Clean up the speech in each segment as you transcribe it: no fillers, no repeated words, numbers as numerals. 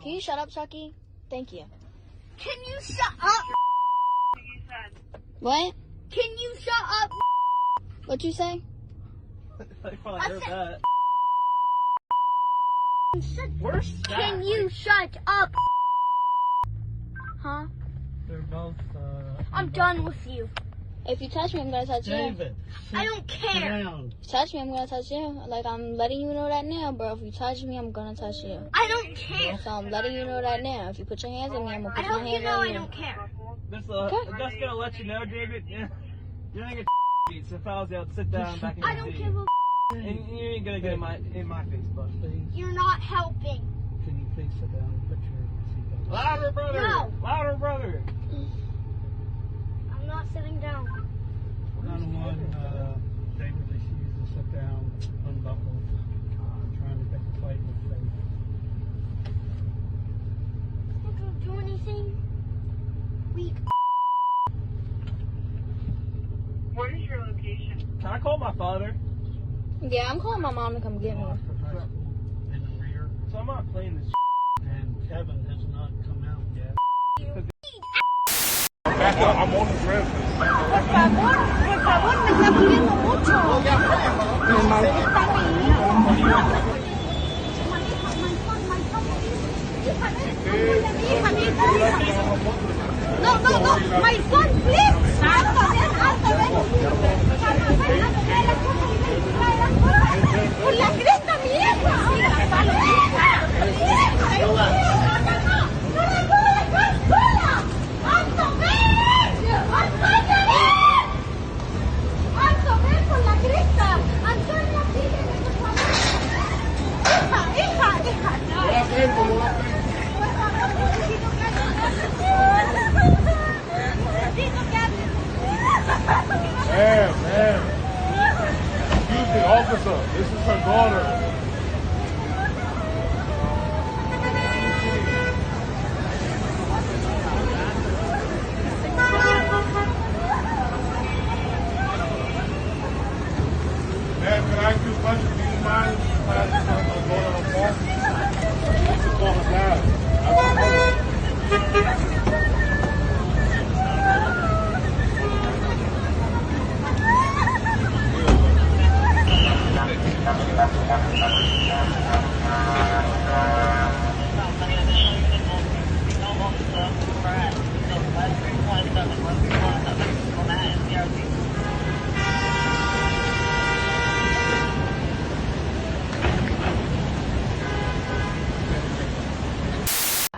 Can you shut up, Chucky? Thank you. Can you shut up? What? Can you shut up? What'd you say? I probably heard that. Where's that? Can you shut up? Huh? They're both, I'm done with you. If you touch me, I'm gonna touch you. David. I don't care. Down. Touch me, I'm gonna touch you. Like, I'm letting you know that now, bro. If you touch me, I'm gonna touch you. I don't care. So I'm letting you know that now. If you put your hands on me, I'm gonna put my hands on you. I don't care. Just gonna let you know, David. Yeah, you're gonna get beat. So if I was out, sit down back in I your don't seat. give a And you ain't gonna get in my face, bud. You're not helping. Can you please sit down and put your seatbelt on? Louder, brother! No. Louder, brother! I'm not sitting down. 911, David refused to sit down, unbuckled, trying to pick a fight with Faith. Don't do anything. Weak. What is your location? Can I call my father? Yeah, I'm calling my mom to come get me. Oxford High School in the rear, So I'm not playing this. and Kevin has not come out yet. Back up, I'm on the ground. Por favor, me está doliendo mucho. Está No, my son, please. Alto, ven. Por la cresta, mi hija. No recuerdo la escuela. Alto, ven. Alto, ven por la cresta. Antonio, sígueme, por favor. Hija. Man. Excuse me, officer. This is her daughter. Ma'am, can I ask you a question? Do you mind if I ask her daughter on the phone? This is for her dad.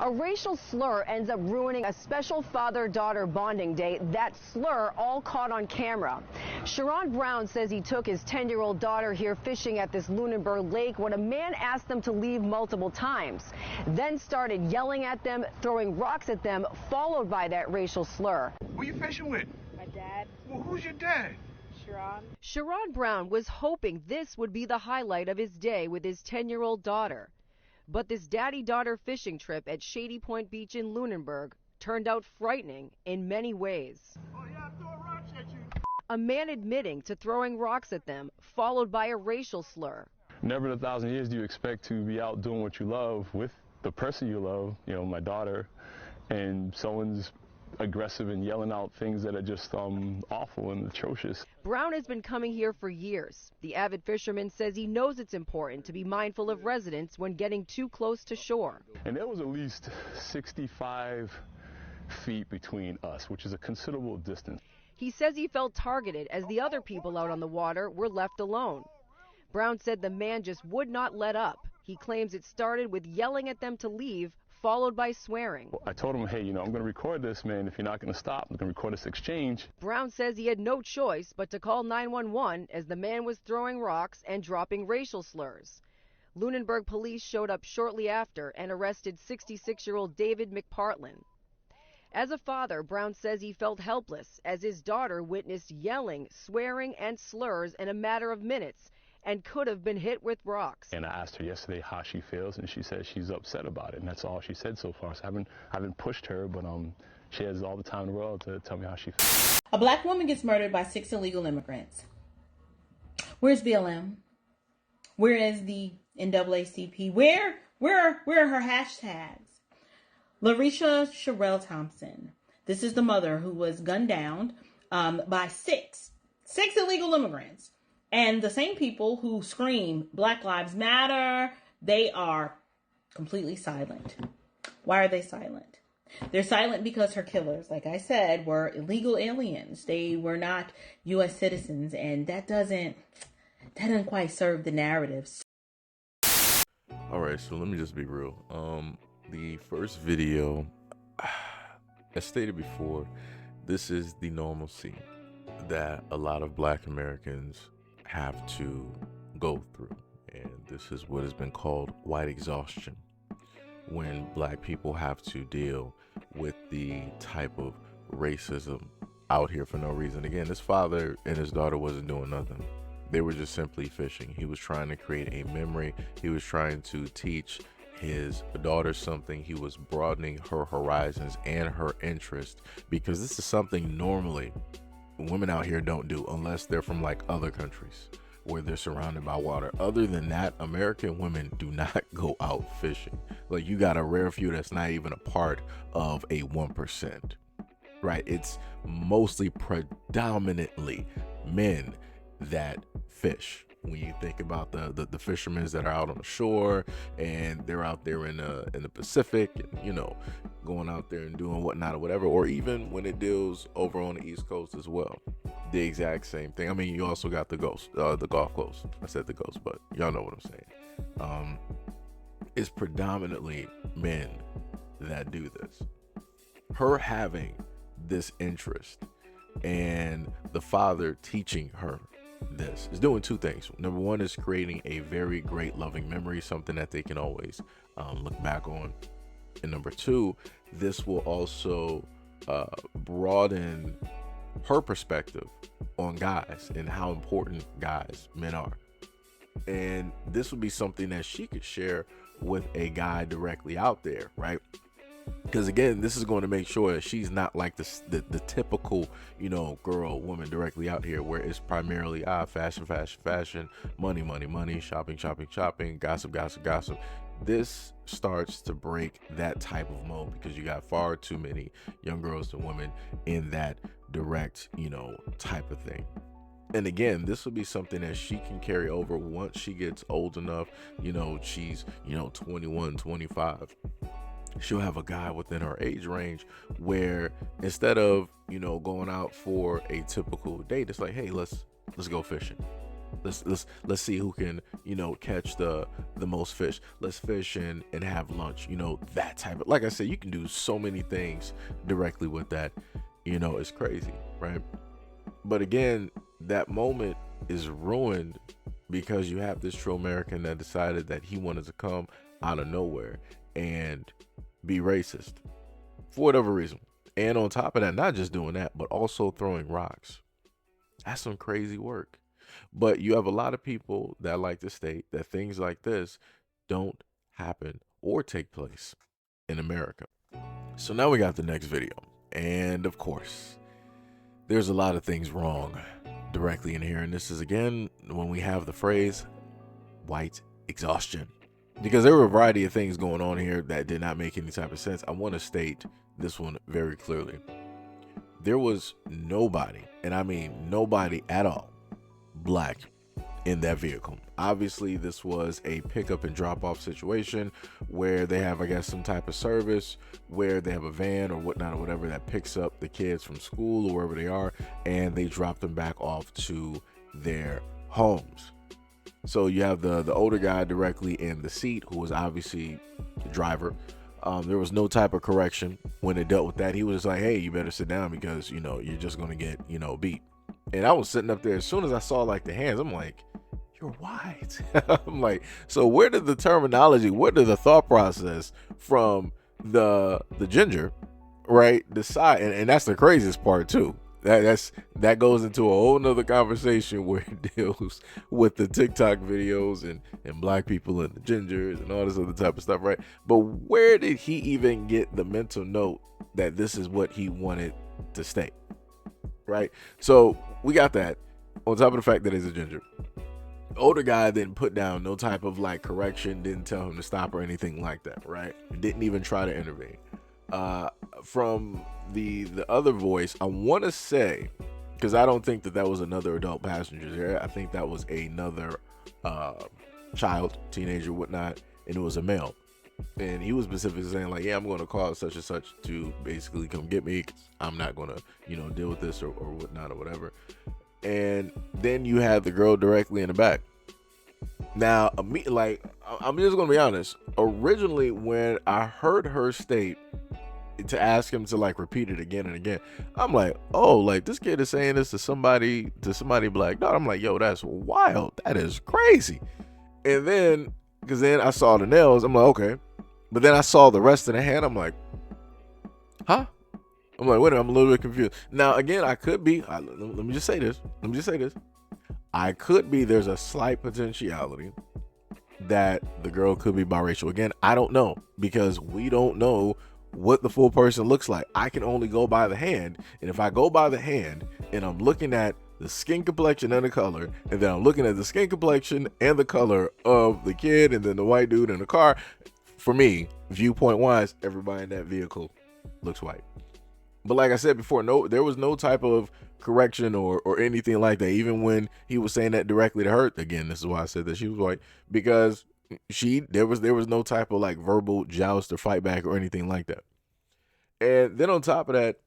A racial slur ends up ruining a special father-daughter bonding day. That slur all caught on camera. Sharon Brown says he took his 10-year-old daughter here fishing at this Lunenburg lake when a man asked them to leave multiple times, then started yelling at them, throwing rocks at them, followed by that racial slur. Who you fishing with? My dad, Well, who's your dad? Sharon. Sharon Brown was hoping this would be the highlight of his day with his 10-year-old daughter. But this daddy-daughter fishing trip at Shady Point Beach in Lunenburg turned out frightening in many ways. Oh, yeah, I'm throwing rocks at you. A man admitting to throwing rocks at them, followed by a racial slur. Never in 1,000 years do you expect to be out doing what you love with the person you love, you know, my daughter, and someone's aggressive and yelling out things that are just awful and atrocious. Brown has been coming here for years. The avid fisherman says he knows it's important to be mindful of residents when getting too close to shore. And there was at least 65 feet between us, which is a considerable distance. He says he felt targeted as the other people out on the water were left alone. Brown said the man just would not let up. He claims it started with yelling at them to leave, followed by swearing. I told him, hey, you know, I'm going to record this, man. If you're not going to stop, I'm going to record this exchange. Brown says he had no choice but to call 911 as the man was throwing rocks and dropping racial slurs. Lunenburg police showed up shortly after and arrested 66-year-old David McPartlin. As a father, Brown says he felt helpless as his daughter witnessed yelling, swearing, and slurs in a matter of minutes and could have been hit with rocks. And I asked her yesterday how she feels, and she says she's upset about it, and that's all she said so far. So I haven't pushed her, but she has all the time in the world to tell me how she feels. A black woman gets murdered by 6 illegal immigrants. Where's BLM? Where is the NAACP? Where are her hashtags? Larisha Sherelle Thompson. This is the mother who was gunned down by six illegal immigrants. And the same people who scream Black Lives Matter, they are completely silent. Why are they silent? They're silent because her killers, like I said, were illegal aliens. They were not U.S. citizens, and that doesn't quite serve the narrative. All right, so let me just be real. The first video, as stated before, this is the normalcy that a lot of Black Americans have to go through, and this is what has been called white exhaustion, when Black people have to deal with the type of racism out here for no reason. Again, this father and his daughter wasn't doing nothing. They were just simply fishing. He was trying to create a memory. He was trying to teach his daughter something. He was broadening her horizons and her interest, because this is something normally women out here don't do unless they're from like other countries where they're surrounded by water. Other than that, American women do not go out fishing. Like, you got a rare few that's not even a part of a 1%, right? It's mostly predominantly men that fish. When you think about the fishermen that are out on the shore and they're out there in the Pacific, and, you know, going out there and doing whatnot or whatever, or even when it deals over on the East Coast as well, the exact same thing. I mean, you also got the Gulf Coast. I said the Ghost, but y'all know what I'm saying. It's predominantly men that do this. Her having this interest and the father teaching her this is doing two things. Number one is creating a very great loving memory, something that they can always look back on. And number two, this will also broaden her perspective on guys and how important men are. And this would be something that she could share with a guy directly out there, right? Because again, this is going to make sure that she's not like the typical, you know, woman directly out here, where it's primarily fashion, money, shopping, gossip. This starts to break that type of mode, because you got far too many young girls and women in that direct, you know, type of thing. And again, this will be something that she can carry over once she gets old enough. You know, she's, 21, 25. She'll have a guy within her age range where instead of, going out for a typical date, it's like, hey, let's go fishing. Let's see who can, catch the most fish. Let's fish and have lunch, that type of, like I said, you can do so many things directly with that. It's crazy, right? But again, that moment is ruined because you have this true American that decided that he wanted to come out of nowhere and be racist for whatever reason. And on top of that, not just doing that, but also throwing rocks. That's some crazy work. But you have a lot of people that like to state that things like this don't happen or take place in America. So now we got the next video. And of course, there's a lot of things wrong directly in here. And this is, again, when we have the phrase white exhaustion. Because there were a variety of things going on here that did not make any type of sense. I want to state this one very clearly. There was nobody, and I mean nobody at all, black in that vehicle. Obviously, this was a pickup and drop off situation where they have, I guess, some type of service where they have a van or whatnot or whatever that picks up the kids from school or wherever they are, and they drop them back off to their homes. So you have the older guy directly in the seat, who was obviously the driver. There was no type of correction when it dealt with that. He was just like, hey, you better sit down because, you're just going to get, beat. And I was sitting up there. As soon as I saw like the hands, I'm like, you're white. I'm like, so where did the terminology, where did the thought process from the ginger, right, decide? And that's the craziest part too. That goes into a whole nother conversation where it deals with the TikTok videos and black people and the gingers and all this other type of stuff, right? But where did he even get the mental note that this is what he wanted to state, right? So we got that on top of the fact that he's a ginger. Older guy didn't put down no type of like correction, didn't tell him to stop or anything like that, right? Didn't even try to intervene. From the other voice, I want to say, because I don't think that was another adult passenger there. I think that was another child, teenager, whatnot, and it was a male. And he was specifically saying like, yeah, I'm going to call such and such to basically come get me. 'Cause I'm not going to, deal with this or whatnot or whatever. And then you had the girl directly in the back. Now, like, I'm just going to be honest. Originally, when I heard her state to ask him to like repeat it again and again, I'm like, oh, like this kid is saying this to somebody black. No, I'm like, yo, that's wild. That is crazy. And then, because then I saw the nails, I'm like, okay. But then I saw the rest of the hand, I'm like, huh? I'm like, wait a minute, I'm a little bit confused. Now, again, I could be, let me just say this. I could be, there's a slight potentiality that the girl could be biracial. Again, I don't know, because we don't know what the full person looks like. I can only go by the hand. And if I go by the hand and I'm looking at the skin complexion and the color, and then I'm looking at the skin complexion and the color of the kid and then the white dude in the car, for me, viewpoint wise, everybody in that vehicle looks white. But like I said before, there was no type of correction or anything like that. Even when he was saying that directly to her, again, this is why I said that she was white, because there was no type of like verbal joust or fight back or anything like that. And then on top of that,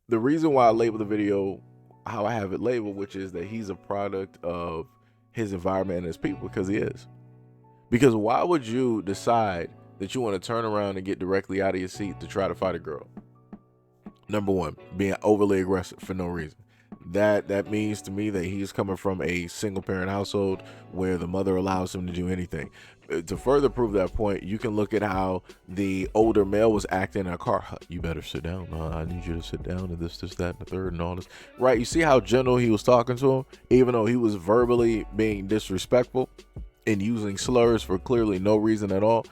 the reason why I labeled the video how I have it labeled, which is that he's a product of his environment and his people, because he is. Because why would you decide that you want to turn around and get directly out of your seat to try to fight a girl? Number one, being overly aggressive for no reason. That means to me that he's coming from a single parent household where the mother allows him to do anything. To further prove that point, you can look at how the older male was acting in a car. You better sit down. I need you to sit down, and this, that, and the third, and all this. Right? You see how gentle he was talking to him, even though he was verbally being disrespectful and using slurs for clearly no reason at all.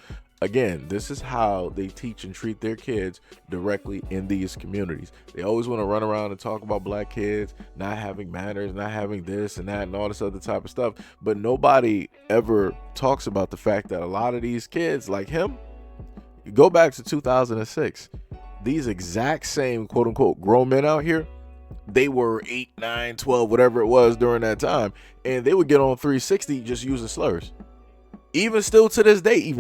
Again, this is how they teach and treat their kids directly in these communities. They always want to run around and talk about black kids not having manners, not having this and that and all this other type of stuff. But nobody ever talks about the fact that a lot of these kids like him, you go back to 2006, these exact same quote unquote grown men out here, they were 8, 9, 12, whatever it was during that time. And they would get on 360 just using slurs. Even still to this day,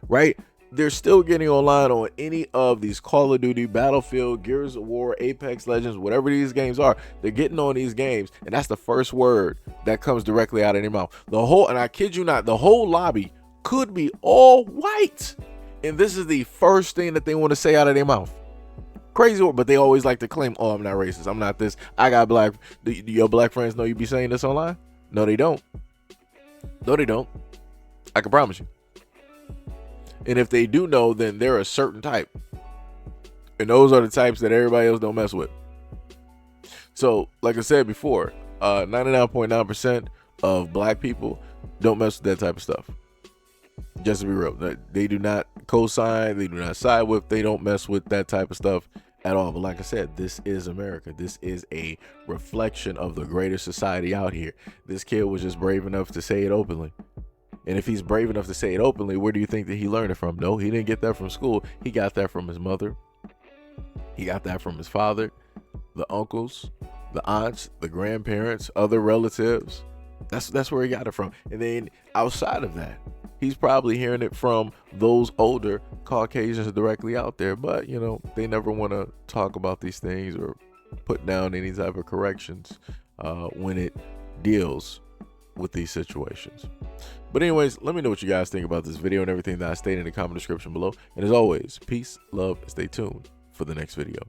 right? They're still getting online on any of these Call of Duty, Battlefield, Gears of War, Apex Legends, whatever these games are. They're getting on these games, and that's the first word that comes directly out of their mouth. And I kid you not, the whole lobby could be all white, and this is the first thing that they want to say out of their mouth. Crazy word, but they always like to claim, oh, I'm not racist, I'm not this, I got black. Do your black friends know you be saying this online? No, they don't. No, they don't. I can promise you. And if they do know, then they're a certain type. And those are the types that everybody else don't mess with. So, like I said before, 99.9% of black people don't mess with that type of stuff. Just to be real. They do not co-sign. They do not side with. They don't mess with that type of stuff at all. But like I said, this is America. This is a reflection of the greater society out here. This kid was just brave enough to say it openly. And if he's brave enough to say it openly, where do you think that he learned it from? No, he didn't get that from school. He got that from his mother. He got that from his father, the uncles, the aunts, the grandparents, other relatives. That's where he got it from. And then outside of that, he's probably hearing it from those older Caucasians directly out there. But, they never want to talk about these things or put down any type of corrections when it deals with these situations. But anyways, let me know what you guys think about this video and everything that I stated in the comment description below. And as always, peace, love, and stay tuned for the next video.